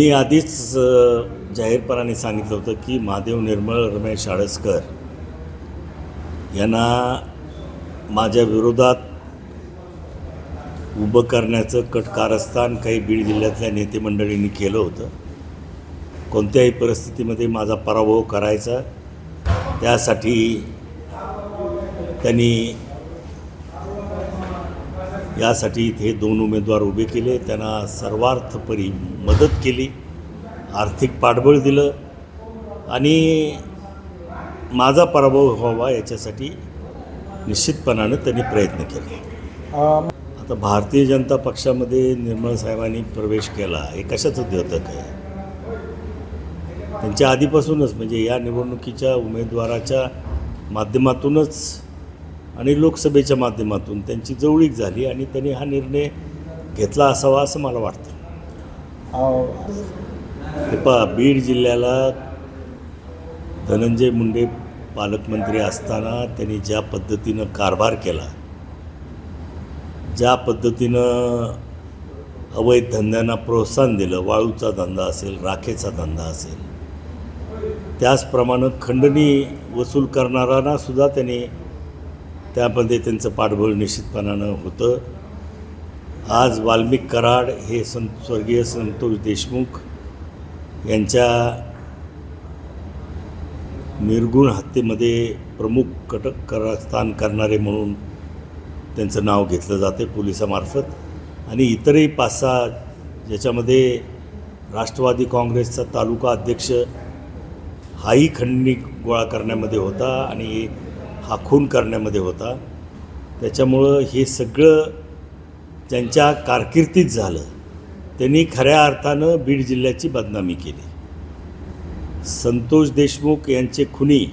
मी आधीच जाहीरपणाने सांगितलं होतं की महादेव निर्मळ, रमेश आळसकर यांना माझ्या विरोधात उभं करण्याचं कटकारस्थान काही बीड जिल्ह्यातल्या नेतेमंडळींनी केलं होतं. कोणत्याही परिस्थितीमध्ये माझा पराभव करायचा, त्यासाठी त्यांनी यासाठी इथे दोन उमेदवार उभे केले. त्यांना सर्वार्थपरी मदत केली, आर्थिक पाठबळ दिलं आणि माझा पराभव व्हावा याच्यासाठी निश्चितपणानं त्यांनी प्रयत्न केले. आता भारतीय जनता पक्षामध्ये निर्मळ साहेबांनी प्रवेश केला हे कशाचं द्योतक आहे? त्यांच्या आधीपासूनच म्हणजे या निवडणुकीच्या उमेदवाराच्या माध्यमातूनच आणि लोकसभेच्या माध्यमातून त्यांची जवळीक झाली आणि त्यांनी हा निर्णय घेतला असावा असं मला वाटतं. हे पहा, बीड जिल्ह्याला धनंजय मुंडे पालकमंत्री असताना त्यांनी ज्या पद्धतीनं कारभार केला, ज्या पद्धतीनं अवैध धंद्यांना प्रोत्साहन दिलं, वाळूचा धंदा असेल, राखेचा धंदा असेल, त्याचप्रमाणे खंडणी वसूल करणाऱ्यांना सुद्धा त्यांनी त्यामध्ये त्यांचं पाठबळ निश्चितपणानं होतं. आज वाल्मिक कराड हे स्वर्गीय संतोष देशमुख यांच्या निर्गुण हत्येमध्ये प्रमुख कटकारस्थान करणारे म्हणून त्यांचं नाव घेतलं जाते पोलिसामार्फत आणि इतरही 5-6 ज्याच्यामध्ये राष्ट्रवादी काँग्रेसचा तालुका अध्यक्ष हाही खंडणी गोळा करण्यामध्ये होता आणि हा खून करण्यामध्ये होता. त्याच्यामुळं हे सगळं ज्यांच्या कारकिर्दीत झालं त्यांनी खऱ्या अर्थानं बीड जिल्ह्याची बदनामी केली. संतोष देशमुख यांचे खुनी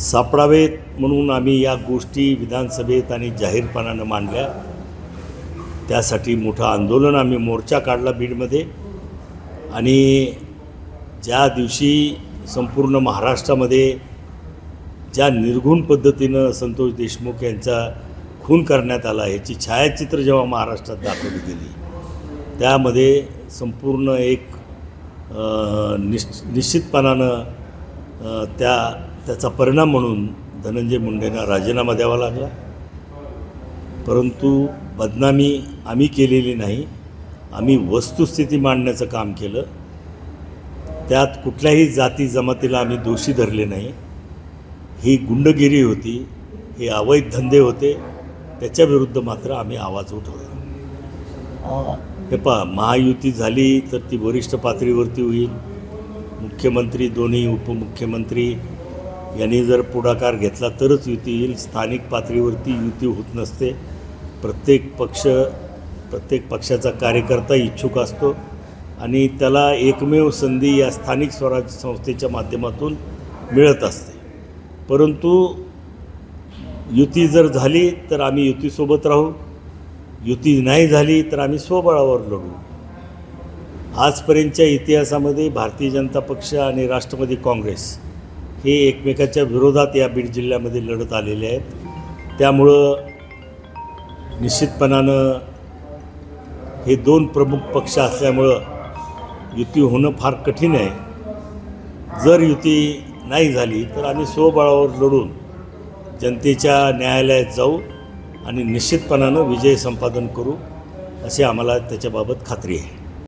सापडावेत म्हणून आम्ही या गोष्टी विधानसभेत आणि जाहीरपणानं मांडल्या. त्यासाठी मोठं आंदोलन, आम्ही मोर्चा काढला बीडमध्ये आणि ज्या दिवशी संपूर्ण महाराष्ट्रामध्ये ज्या निर्गुण पद्धतीनं संतोष देशमुख यांचा खून करण्यात आला याची छायाचित्र जेव्हा महाराष्ट्रात दाखवली गेली, त्यामध्ये संपूर्ण एक निश्चितपणानं त्याचा परिणाम म्हणून धनंजय मुंडेंना राजीनामा द्यावा लागला. परंतु बदनामी आम्ही केलेली नाही, आम्ही वस्तुस्थिती मांडण्याचं काम केलं. त्यात कुठल्याही जाती जमातीला आम्ही दोषी धरले नाही. ही गुंडगिरी होती, हे अवैध धंदे होते, त्याच्याविरुद्ध मात्र आम्ही आवाज उठवला. हे पहा, महायुती झाली तर ती वरिष्ठ पातळीवरती होईल. मुख्यमंत्री, दोन्ही उपमुख्यमंत्री यांनी जर पुढाकार घेतला तरच युती येईल. स्थानिक पातळीवरती युती होत नसते. प्रत्येक पक्षाचा कार्यकर्ता इच्छुक असतो आणि त्याला एकमेव संधी या स्थानिक स्वराज्य संस्थेच्या माध्यमातून मिळत असते. परंतु युती जर झाली तर आम्ही युतीसोबत राहू, युती नाही झाली तर आम्ही स्वबळावर लढू. आजपर्यंतच्या इतिहासामध्ये भारतीय जनता पक्ष आणि राष्ट्रवादी काँग्रेस हे एकमेकाच्या विरोधात या बीड जिल्ह्यामध्ये लढत आलेले आहेत. त्यामुळं निश्चितपणानं हे दोन प्रमुख पक्ष असल्यामुळं युती होणं फार कठीण आहे. जर युती नाही झाली तर आम्ही स्वबळावर लढून जनतेच्या न्यायालयात जाऊ आणि निश्चितपणानं विजय संपादन करू अशी आम्हाला त्याच्याबाबत खात्री आहे.